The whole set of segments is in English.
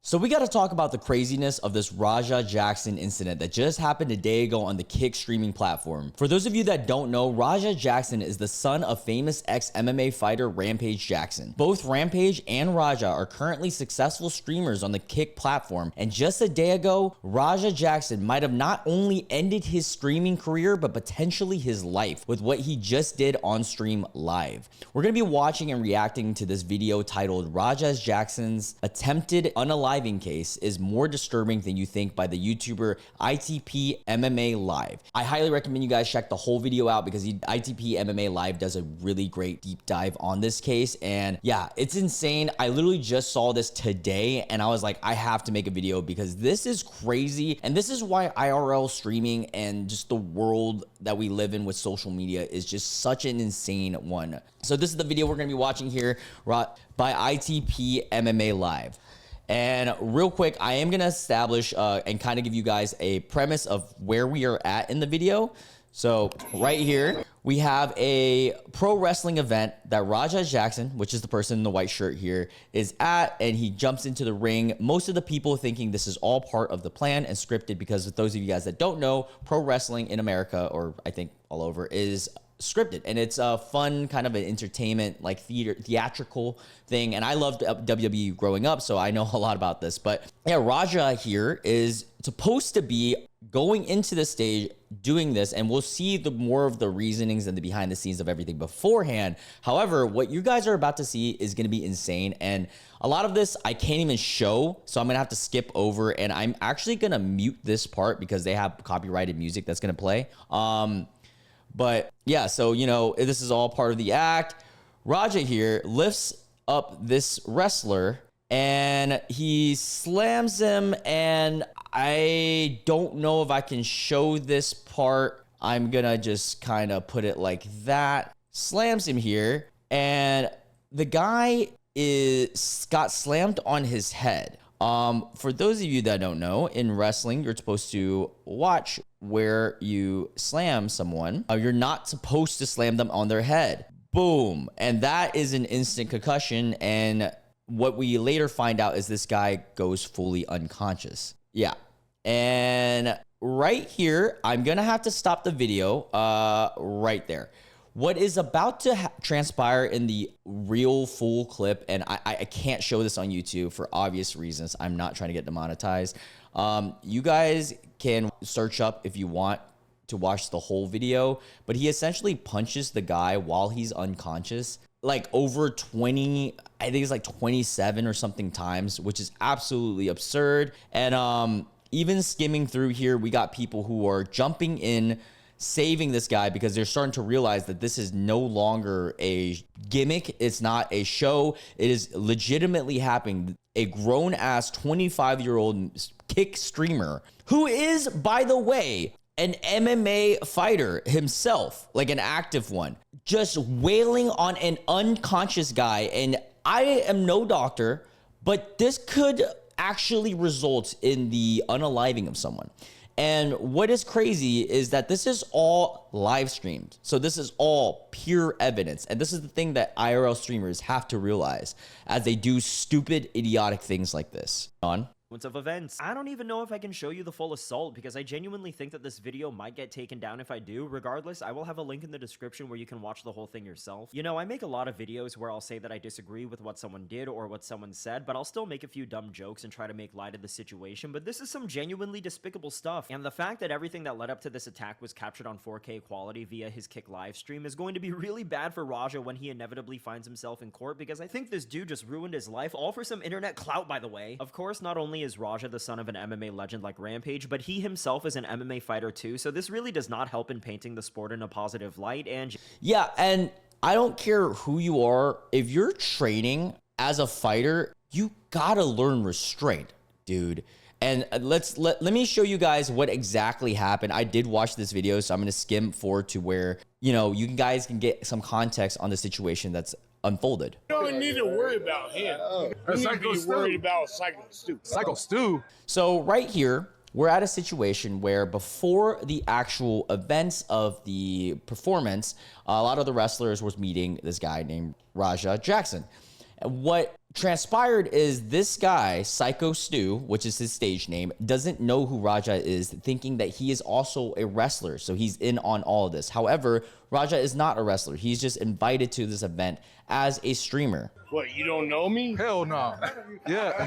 So we got to talk about the craziness of this Rampage Jackson incident that just happened a day ago on the Kick streaming platform. For those of you that don't know, Rampage Jackson is the son of famous ex-MMA fighter Rampage Jackson. Both Rampage and Raja are currently successful streamers on the Kick platform, and just a day ago, Rampage Jackson might have not only ended his streaming career, but potentially his life with what he just did on stream live. We're going to be watching and reacting to this video titled Rampage Jackson's Attempted Unaliving Case is More Disturbing Than You Think by the YouTuber ITP MMA Live. I highly recommend you guys check the whole video out because ITP MMA Live does a really great deep dive on this case. And yeah, it's insane. I literally just saw this today and I was like, I have to make a video because this is crazy. And this is why IRL streaming and just the world that we live in with social media is just such an insane one. So this is the video we're going to be watching here by ITP MMA Live. And real quick, I am going to establish and kind of give you guys a premise of where we are at in the video. So right here, we have a pro wrestling event that Rampage Jackson, which is the person in the white shirt here, is at, and he jumps into the ring. Most of the people thinking this is all part of the plan and scripted because of those of you guys that don't know, pro wrestling in America, or I think all over, is scripted, and it's a fun kind of an entertainment, like theatrical thing. And I loved WWE growing up, so I know a lot about this. But yeah, Raja here is supposed to be going into the stage doing this, and we'll see the more of the reasonings and the behind the scenes of everything beforehand. However, what you guys are about to see is going to be insane, and a lot of this I can't even show, so I'm gonna have to skip over, and I'm actually gonna mute this part because they have copyrighted music that's gonna play. But yeah, so, you know, this is all part of the act. Raja here lifts up this wrestler and he slams him, and I don't know if I can show this part. I'm gonna just kind of put it like that. Slams him here, and the guy got slammed on his head. For those of you that don't know, in wrestling, you're supposed to watch where you slam someone. You're not supposed to slam them on their head. Boom. And that is an instant concussion. And what we later find out is this guy goes fully unconscious. Yeah. And right here, I'm going to have to stop the video right there. What is about to transpire in the real full clip, and I can't show this on YouTube for obvious reasons. I'm not trying to get demonetized. You guys can search up if you want to watch the whole video, but he essentially punches the guy while he's unconscious, like over 20, I think it's like 27 or something times, which is absolutely absurd. And even skimming through here, we got people who are jumping in, saving this guy because they're starting to realize that this is no longer a gimmick. It's not a show. It is legitimately happening. A grown-ass 25-year-old Kick streamer who is, by the way, an MMA fighter himself, like an active one, just wailing on an unconscious guy. And I am no doctor, but this could actually result in the unaliving of someone. And what is crazy is that this is all live streamed. So this is all pure evidence. And this is the thing that IRL streamers have to realize as they do stupid, idiotic things like this. On. Of events. I don't even know if I can show you the full assault because I genuinely think that this video might get taken down if I do. Regardless, I will have a link in the description where you can watch the whole thing yourself. You know, I make a lot of videos where I'll say that I disagree with what someone did or what someone said, but I'll still make a few dumb jokes and try to make light of the situation. But this is some genuinely despicable stuff. And the fact that everything that led up to this attack was captured on 4K quality via his Kick live stream is going to be really bad for Raja when he inevitably finds himself in court, because I think this dude just ruined his life, all for some internet clout, by the way. Of course, not only is Raja the son of an MMA legend like Rampage, but he himself is an MMA fighter too, so this really does not help in painting the sport in a positive light. And yeah, and I don't care who you are, if you're training as a fighter, you gotta learn restraint, dude. And let me show you guys what exactly happened. I did watch this video, so I'm gonna skim forward to where, you know, you guys can get some context on the situation that's unfolded. You don't need to worry about him. You need to be worried about Psycho Stu. Psycho Stu. So right here, we're at a situation where before the actual events of the performance, a lot of the wrestlers was meeting this guy named Rampage Jackson. What transpired is this guy, Psycho Stu, which is his stage name, doesn't know who Raja is, thinking that he is also a wrestler. So he's in on all of this. However, Raja is not a wrestler. He's just invited to this event as a streamer. What, you don't know me? Hell no. Yeah.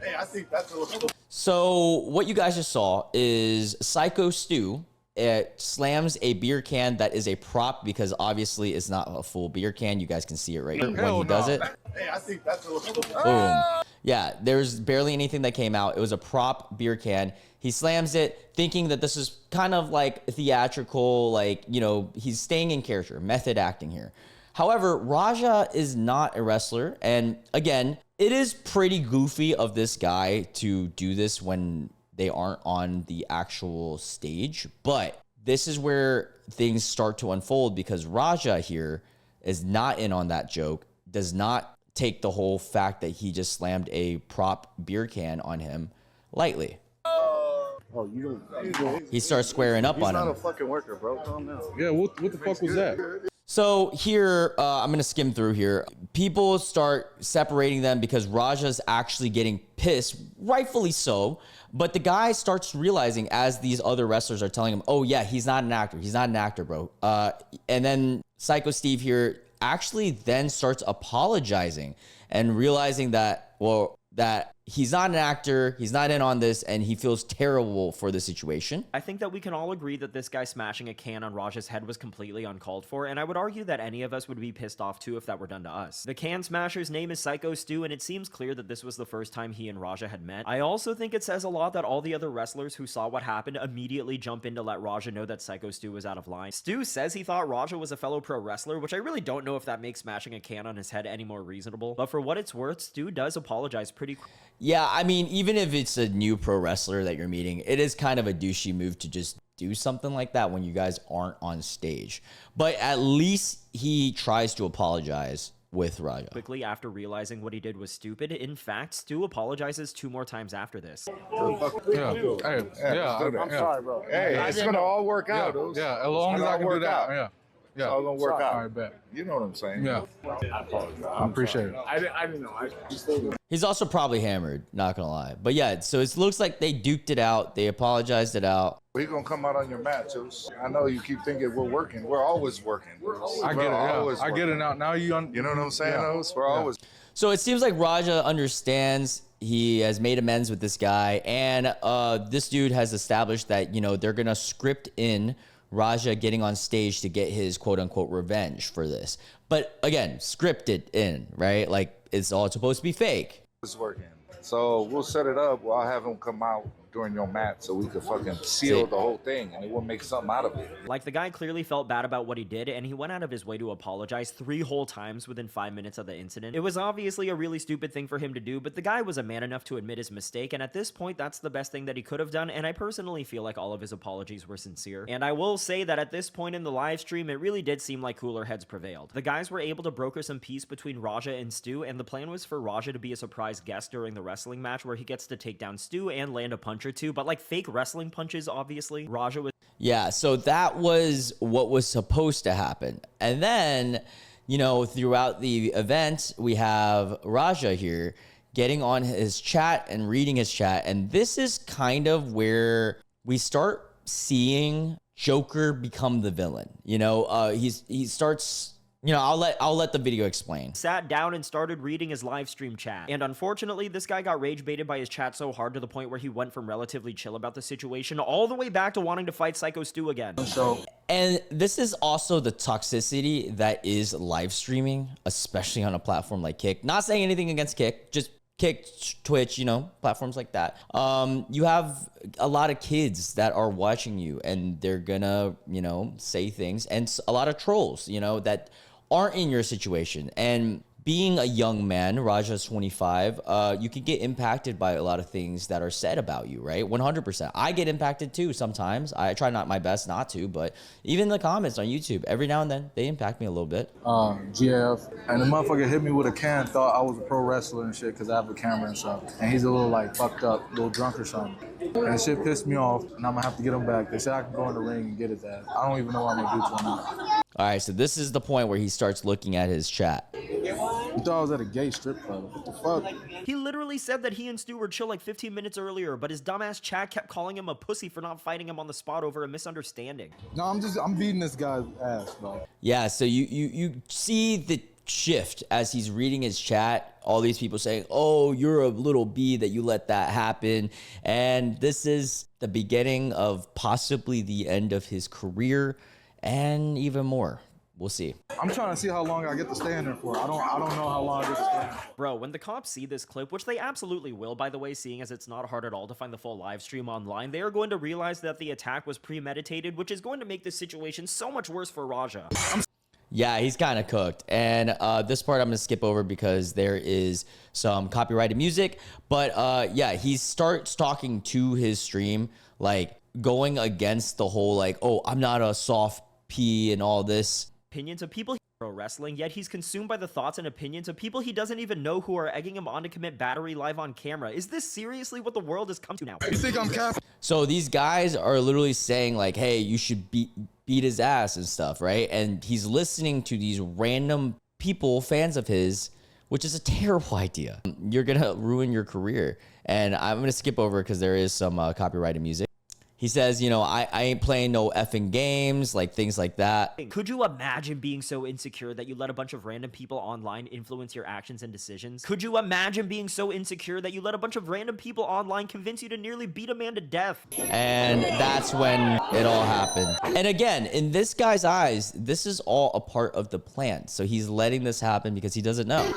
Hey, I think that's a little... So what you guys just saw is Psycho Stu. It slams a beer can that is a prop because obviously it's not a full beer can. You guys can see it right here when he does it. Hey, I think that's a little... Boom. Yeah, there's barely anything that came out. It was a prop beer can. He slams it thinking that this is kind of like theatrical, like, you know, he's staying in character, method acting here. However, Raja is not a wrestler. And again, it is pretty goofy of this guy to do this when they aren't on the actual stage. But this is where things start to unfold because Raja here is not in on that joke, does not take the whole fact that he just slammed a prop beer can on him lightly. Oh, you don't... He starts squaring up on him. He's not a fucking worker, bro. Calm down. Yeah, what the fuck was that? So here, I'm going to skim through here. People start separating them because Raja's actually getting pissed, rightfully so. But the guy starts realizing as these other wrestlers are telling him, oh, yeah, he's not an actor. He's not an actor, bro. And then Psycho Steve here actually then starts apologizing and realizing that, well, that he's not an actor, he's not in on this, and he feels terrible for the situation. I think that we can all agree that this guy smashing a can on Raja's head was completely uncalled for, and I would argue that any of us would be pissed off too if that were done to us. The can smasher's name is Psycho Stu, and it seems clear that this was the first time he and Raja had met. I also think it says a lot that all the other wrestlers who saw what happened immediately jump in to let Raja know that Psycho Stu was out of line. Stu says he thought Raja was a fellow pro wrestler, which I really don't know if that makes smashing a can on his head any more reasonable, but for what it's worth, Stu does apologize pretty quickly. Yeah, I mean, even if it's a new pro wrestler that you're meeting, it is kind of a douchey move to just do something like that when you guys aren't on stage. But at least he tries to apologize with Raja. Quickly after realizing what he did was stupid. In fact, Stu apologizes 2 more times after this. Yeah. Hey, yeah. I'm sorry, bro. Hey, it's gonna all work out. Yeah, as long as I can do that. Yeah. It's all gonna work out. All right, bet. You know what I'm saying? Yeah. I apologize. I appreciate it. I didn't know. He's also probably hammered, not gonna lie. But yeah, so it looks like they duked it out. They apologized it out. We're gonna come out on your mat, too. I know you keep thinking we're working. We're always working. I get it. Yeah. I get it now. Now you know what I'm saying? Yeah. We're always... So it seems like Raja understands. He has made amends with this guy. And this dude has established that, you know, they're gonna script in Raja getting on stage to get his quote-unquote revenge for this. But again, scripted in, right? Like, it's all supposed to be fake. It's working. So we'll set it up. I'll have him come out during your mat so we could fucking seal the whole thing and we'll make something out of it. Like, the guy clearly felt bad about what he did, and he went out of his way to apologize 3 whole times within 5 minutes of the incident. It was obviously a really stupid thing for him to do, but the guy was a man enough to admit his mistake, and at this point, that's the best thing that he could have done, and I personally feel like all of his apologies were sincere. And I will say that at this point in the live stream, it really did seem like cooler heads prevailed. The guys were able to broker some peace between Raja and Stu, and the plan was for Raja to be a surprise guest during the wrestling match where he gets to take down Stu and land a punch or two, but like fake wrestling punches, obviously. Raja was... Yeah, so that was what was supposed to happen. And then, you know, throughout the event, we have Raja here getting on his chat and reading his chat. And this is kind of where we start seeing Joker become the villain. You know, he starts... You know, I'll let the video explain. Sat down and started reading his live stream chat. And unfortunately, this guy got rage baited by his chat so hard to the point where he went from relatively chill about the situation all the way back to wanting to fight Psycho Stu again. And this is also the toxicity that is live streaming, especially on a platform like Kick. Not saying anything against Kick, just Kick, Twitch, you know, platforms like that. You have a lot of kids that are watching you and they're gonna, you know, say things, and a lot of trolls, you know, that aren't in your situation. And being a young man, Raja's 25, you can get impacted by a lot of things that are said about you, right? 100%. I get impacted too sometimes. I try my best not to, but even the comments on YouTube, every now and then, they impact me a little bit. GF, and the motherfucker hit me with a can, thought I was a pro wrestler and shit because I have a camera and stuff. And he's a little like fucked up, a little drunk or something. And shit pissed me off, and I'm gonna have to get him back. They said I can go in the ring and get his ass. I don't even know what I'm gonna do to him now. All right, so this is the point where he starts looking at his chat. You thought I was at a gay strip club. What the fuck? He literally said that he and Stu were chill like 15 minutes earlier, but his dumbass chat kept calling him a pussy for not fighting him on the spot over a misunderstanding. No, I'm beating this guy's ass, bro. Yeah, so you see the shift as he's reading his chat, all these people saying, oh, you're a little B that you let that happen. And this is the beginning of possibly the end of his career and even more. We'll see. I'm trying to see how long I get to stay in there for. I don't know how long I get to stay in there. Bro, when the cops see this clip, which they absolutely will, by the way, seeing as it's not hard at all to find the full live stream online, they are going to realize that the attack was premeditated, which is going to make this situation so much worse for Raja. Yeah, he's kind of cooked. And this part I'm going to skip over because there is some copyrighted music. But yeah, he starts talking to his stream, like going against the whole like, oh, I'm not a soft P and all this. Opinions of people pro wrestling, yet he's consumed by the thoughts and opinions of people he doesn't even know who are egging him on to commit battery live on camera. Is this seriously what the world has come to now? You think I'm cap? So these guys are literally saying like, hey, you should beat his ass and stuff, right? And he's listening to these random people, fans of his, which is a terrible idea. You're going to ruin your career. And I'm going to skip over because there is some copyrighted music. He says, you know, I ain't playing no effing games, like things like that. Could you imagine being so insecure that you let a bunch of random people online influence your actions and decisions? Could you imagine being so insecure that you let a bunch of random people online convince you to nearly beat a man to death? And that's when it all happened. And again, in this guy's eyes, this is all a part of the plan. So he's letting this happen because he doesn't know.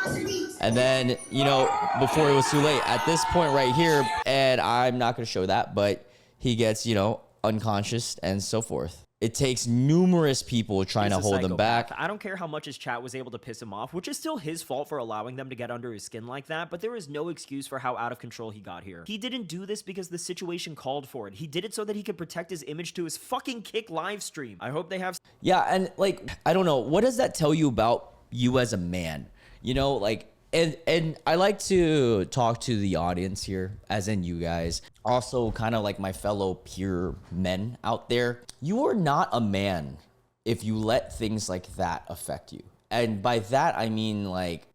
And then, you know, before it was too late, at this point right here, and I'm not going to show that, but he gets, you know, unconscious and so forth. It takes numerous people trying to hold him back. I don't care how much his chat was able to piss him off, which is still his fault for allowing them to get under his skin like that, but there is no excuse for how out of control he got here. He didn't do this because the situation called for it. He did it so that he could protect his image to his fucking Kick live stream. I hope they have... Yeah, and like, I don't know, what does that tell you about you as a man? You know, like... And I like to talk to the audience here, as in you guys. Also, kind of like my fellow peer men out there. You are not a man if you let things like that affect you. And by that, I mean like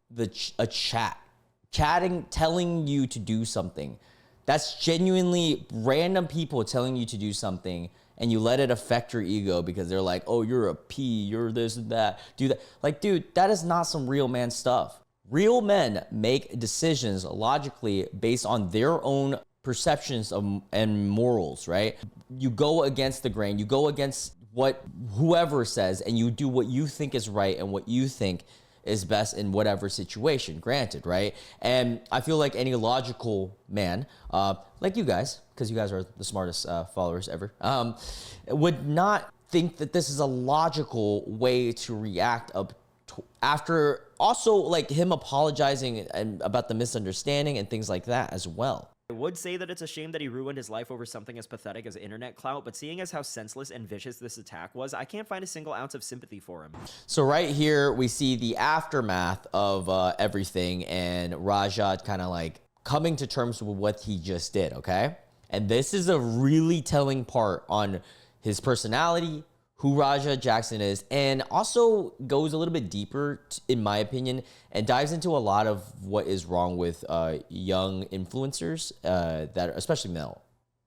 a chatting, telling you to do something. That's genuinely random people telling you to do something, and you let it affect your ego because they're like, oh, you're a P, you're this and that, do that. Like, dude, that is not some real man stuff. Real men make decisions logically based on their own perceptions and morals, right? You go against the grain, you go against what whoever says, and you do what you think is right and what you think is best in whatever situation, granted, right? And I feel like any logical man, like you guys, because you guys are the smartest followers ever, would not think that this is a logical way to react after also like him apologizing and about the misunderstanding and things like that as well. I would say that it's a shame that he ruined his life over something as pathetic as internet clout, but seeing as how senseless and vicious this attack was, I can't find a single ounce of sympathy for him. So right here, we see the aftermath of everything and Rajat kind of like coming to terms with what he just did, okay? And this is a really telling part on his personality, who Rampage Jackson is, and also goes a little bit deeper, in my opinion, and dives into a lot of what is wrong with young influencers that are, especially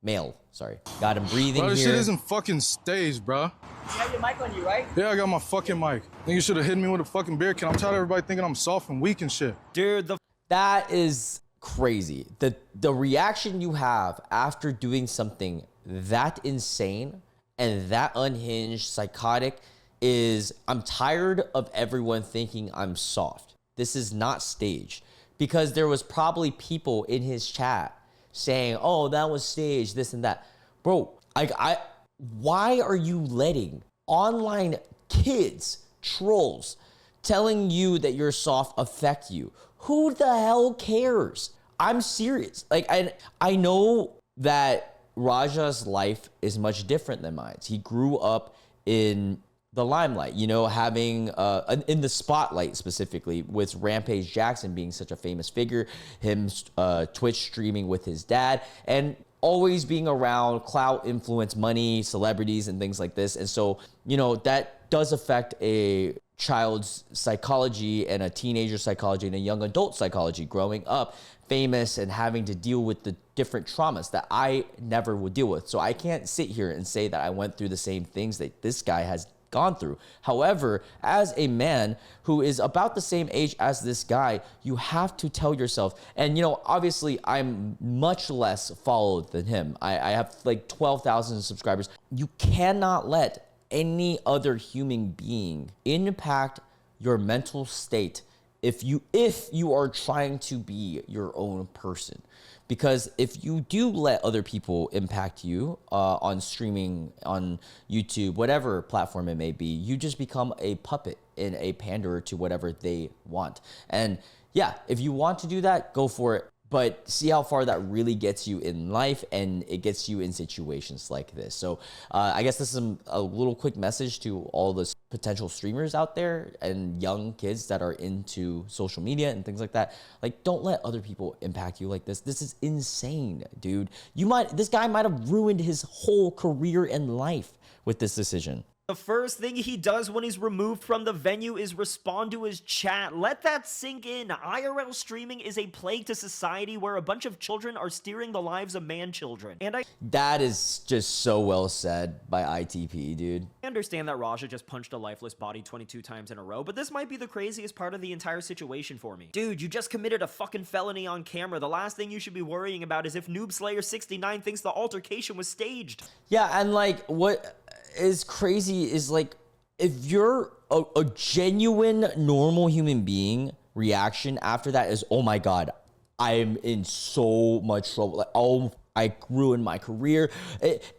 male. Sorry, got him breathing bro, this here. shit isn't fucking staged, bro. You have your mic on you, right? Yeah, I got my fucking mic. Think you should have hit me with a fucking beer can. I'm tired of everybody thinking I'm soft and weak and shit. Dude, That is crazy. The reaction you have after doing something that insane and that unhinged, psychotic is, I'm tired of everyone thinking I'm soft. This is not staged. Because there was probably people in his chat saying, oh, that was staged, this and that. Bro, why are you letting online kids, trolls, telling you that you're soft affect you? Who the hell cares? I'm serious. Like, I know that Raja's life is much different than mine. He grew up in the limelight, you know, having in the spotlight specifically, with Rampage Jackson being such a famous figure, him Twitch streaming with his dad, and always being around clout, influence, money, celebrities, and things like this. And so, you know, that does affect a child's psychology and a teenager psychology and a young adult psychology growing up famous and having to deal with the different traumas that I never would deal with. So I can't sit here and say that I went through the same things that this guy has gone through. However, as a man who is about the same age as this guy, you have to tell yourself, and you know, obviously I'm much less followed than him. I have like 12,000 subscribers. You cannot let any other human being impact your mental state if you are trying to be your own person. Because if you do let other people impact you on streaming, on YouTube, whatever platform it may be, you just become a puppet and a panderer to whatever they want. And yeah, if you want to do that, go for it. But see how far that really gets you in life, and it gets you in situations like this. So I guess this is a little quick message to all the potential streamers out there and young kids that are into social media and things like that. Like, don't let other people impact you like this. This is insane, dude. This guy might have ruined his whole career and life with this decision. The first thing he does when he's removed from the venue is respond to his chat. Let that sink in. IRL streaming is a plague to society where a bunch of children are steering the lives of man-children. And that is just so well said by ITP, dude. I understand that Raja just punched a lifeless body 22 times in a row, but this might be the craziest part of the entire situation for me. Dude, you just committed a fucking felony on camera. The last thing you should be worrying about is if Noob Slayer 69 thinks the altercation was staged. Yeah, and like, what is crazy is like, if you're a genuine normal human being, reaction after that is, oh my god, I'm in so much trouble, like, oh, I ruined my career.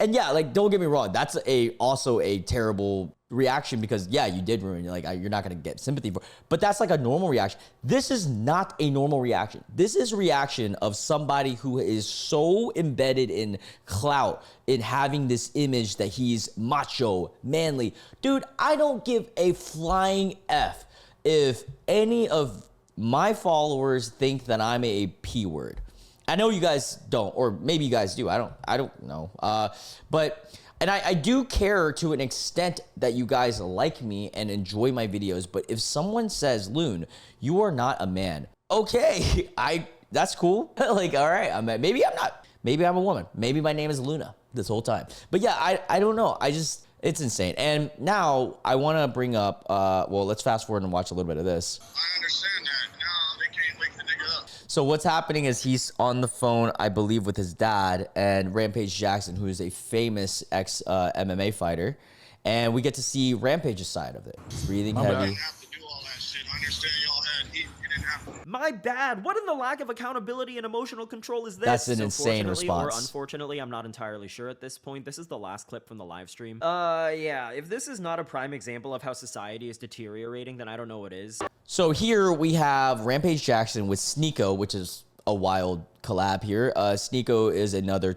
And yeah, like, don't get me wrong, that's also a terrible reaction, because yeah, you did ruin, like, you're not gonna get sympathy for, but that's like a normal reaction. This is not a normal reaction. This is a reaction of somebody who is so embedded in clout, in having this image that he's macho, manly. Dude, I don't give a flying F if any of my followers think that I'm a P word. I know you guys don't, or maybe you guys do. I don't know. And I do care to an extent that you guys like me and enjoy my videos. But if someone says, Loon, you are not a man, okay, that's cool. Like, all right, maybe I'm not. Maybe I'm a woman. Maybe my name is Luna this whole time. But yeah, I don't know. It's insane. And now I want to bring up, well, let's fast forward and watch a little bit of this. I understand that. No, they can't wake the nigga up. So what's happening is he's on the phone, I believe, with his dad and Rampage Jackson, who is a famous ex-MMA fighter. And we get to see Rampage's side of it. He's breathing heavy. You didn't have to do all that shit. I understand y'all had heat. You didn't have to. My bad. What in the lack of accountability and emotional control is this? That's an insane response. Or unfortunately, I'm not entirely sure at this point. This is the last clip from the live stream. Yeah, if this is not a prime example of how society is deteriorating, then I don't know what is. So here we have Rampage Jackson with Sneeko, which is a wild collab here. Sneeko is another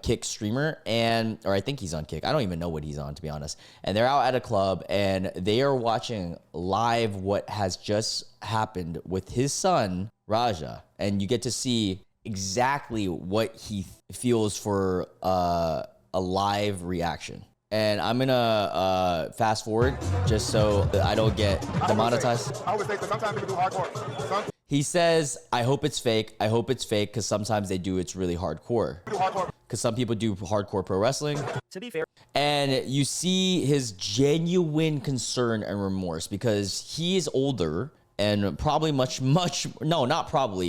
Kick streamer, or I think he's on Kick. I don't even know what he's on, to be honest. And they're out at a club, and they are watching live what has just happened with his son, Raja. And you get to see exactly what he feels for a live reaction. And I'm gonna fast forward just so that I don't get demonetized. I always think that sometimes people do hardcore. He says, I hope it's fake. I hope it's fake, because sometimes they do. It's really hardcore. Because some people do hardcore pro wrestling. To be fair. And you see his genuine concern and remorse, because he is older and probably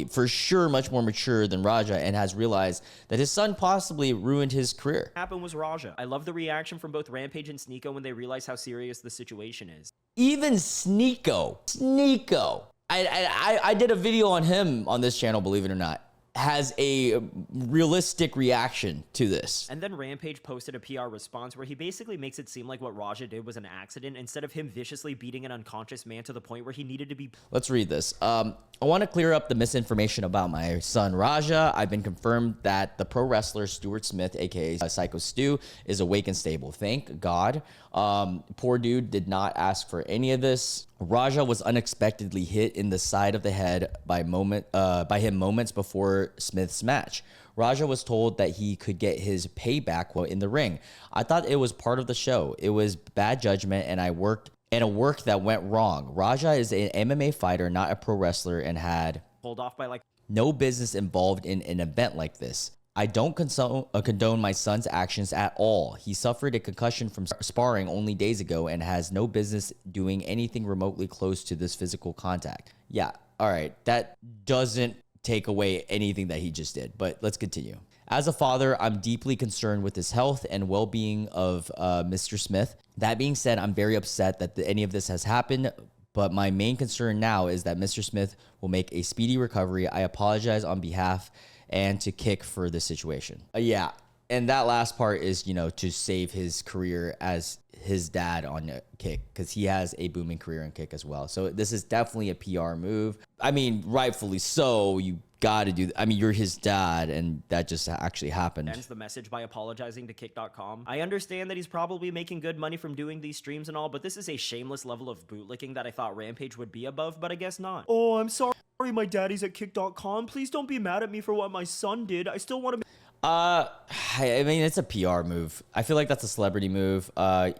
for sure much more mature than Raja, and has realized that his son possibly ruined his career. Happened was Raja. I love the reaction from both Rampage and Sneeko when they realize how serious the situation is. Even Sneeko, I did a video on him on this channel, believe it or not, has a realistic reaction to this. And then Rampage posted a PR response where he basically makes it seem like what Raja did was an accident, instead of him viciously beating an unconscious man to the point where he needed to be. Let's read this. I want to clear up the misinformation about my son Raja. I've been confirmed that the pro wrestler Stuart Smith, aka Psycho Stu, is awake and stable. Thank God. Poor dude did not ask for any of this. Raja was unexpectedly hit in the side of the head by him moments before Smith's match. Raja was told that he could get his payback while in the ring. I thought it was part of the show. It was bad judgment, and I worked and a work that went wrong. Raja is an MMA fighter, not a pro wrestler, and had pulled off by like no business involved in an event like this. I don't condone my son's actions at all. He suffered a concussion from sparring only days ago and has no business doing anything remotely close to this physical contact. Yeah, all right. That doesn't take away anything that he just did, but let's continue. As a father, I'm deeply concerned with his health and well-being of Mr. Smith. That being said, I'm very upset that any of this has happened, but my main concern now is that Mr. Smith will make a speedy recovery. I apologize on behalf and to Kick for the situation. Yeah, and that last part is, you know, to save his career as his dad on Kick, because he has a booming career in Kick as well. So this is definitely a PR move. I mean, rightfully so. You got to do. I mean, you're his dad, and that just actually happened. Ends the message by apologizing to Kick.com. I understand that he's probably making good money from doing these streams and all, but this is a shameless level of bootlicking that I thought Rampage would be above, but I guess not. Oh, I'm sorry, my daddy's at Kick.com. Please don't be mad at me for what my son did. I still want to. I mean, it's a PR move. I feel like that's a celebrity move.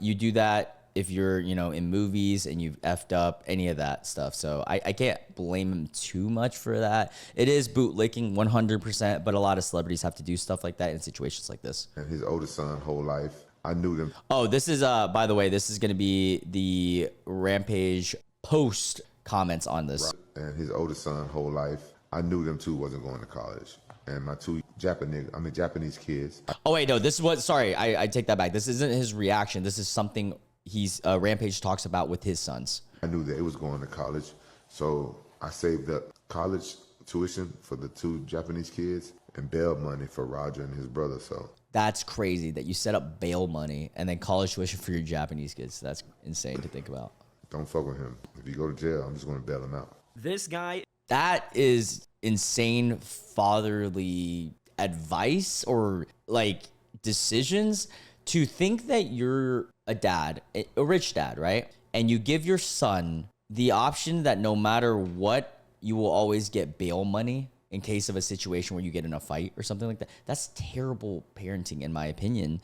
You do that if you're, you know, in movies and you've effed up any of that stuff. So I can't blame him too much for that. It is bootlicking 100%, but a lot of celebrities have to do stuff like that in situations like this. And his oldest son, whole life, I knew them. Oh, this is, by the way, this is going to be the Rampage post comments on this. And his oldest son, whole life, I knew them two wasn't going to college. And my two Japanese kids. Oh, wait, no, this is what, sorry, I take that back. This isn't his reaction. This is something he's, Rampage talks about with his sons. I knew that it was going to college. So I saved up college tuition for the two Japanese kids and bail money for Roger and his brother. So that's crazy that you set up bail money and then college tuition for your Japanese kids. That's insane to think about. Don't fuck with him. If you go to jail, I'm just going to bail him out. This guy. That is insane fatherly advice or like decisions to think that you're a dad, a rich dad, right? And you give your son the option that no matter what, you will always get bail money in case of a situation where you get in a fight or something like that. That's terrible parenting, in my opinion.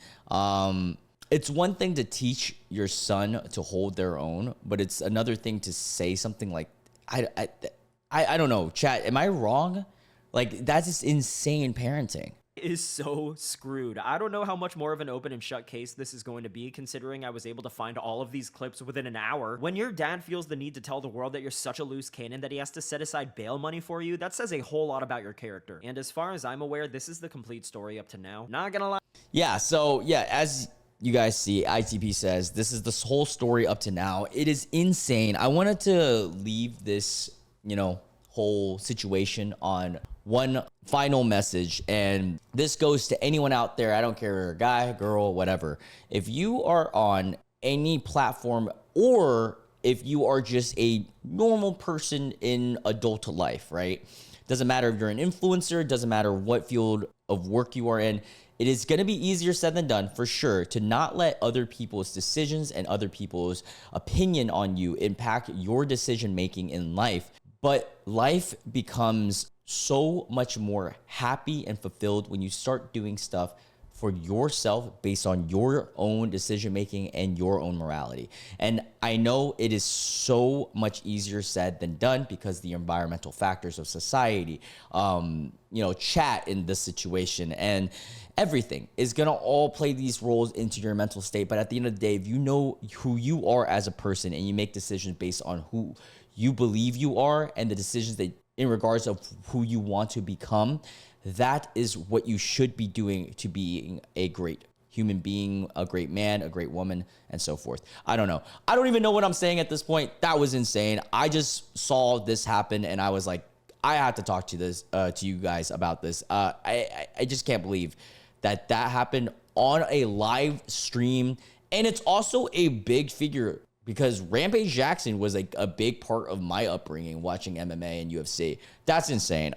It's one thing to teach your son to hold their own, but it's another thing to say something like, I don't know, chat, am I wrong? Like, that's just insane parenting. Is so screwed. I don't know how much more of an open and shut case this is going to be, considering I was able to find all of these clips within an hour. When your dad feels the need to tell the world that you're such a loose cannon that he has to set aside bail money for you, that says a whole lot about your character. And as far as I'm aware, this is the complete story up to now. Not gonna lie. Yeah, so yeah, as you guys see, ITP says this is the whole story up to now. It is insane. I wanted to leave this, you know, whole situation on one final message, and this goes to anyone out there. I don't care if you're a guy, girl, whatever. If you are on any platform, or if you are just a normal person in adult life, right? Doesn't matter if you're an influencer, doesn't matter what field of work you are in. It is going to be easier said than done, for sure, to not let other people's decisions and other people's opinion on you impact your decision making in life. But life becomes so much more happy and fulfilled when you start doing stuff for yourself based on your own decision making and your own morality. And I know it is so much easier said than done because the environmental factors of society, you know, chat in this situation and everything is going to all play these roles into your mental state. But at the end of the day, if you know who you are as a person and you make decisions based on who you believe you are and the decisions that in regards of who you want to become, that is what you should be doing to being a great human being, a great man, a great woman, and so forth. I don't know. I don't even know what I'm saying at this point. That was insane. I just saw this happen and I was like, I had to talk to you guys about this. I just can't believe that happened on a live stream. And it's also a big figure because Rampage Jackson was like a big part of my upbringing watching MMA and UFC. That's insane.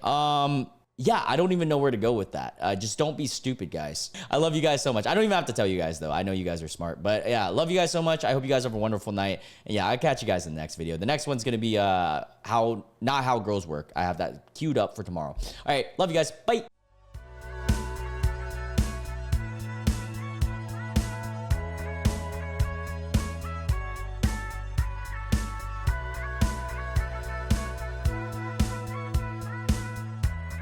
Yeah, I don't even know where to go with that. Just don't be stupid, guys. I love you guys so much. I don't even have to tell you guys, though. I know you guys are smart. But yeah, love you guys so much. I hope you guys have a wonderful night. And yeah, I'll catch you guys in the next video. The next one's going to be not how girls work. I have that queued up for tomorrow. All right, love you guys. Bye.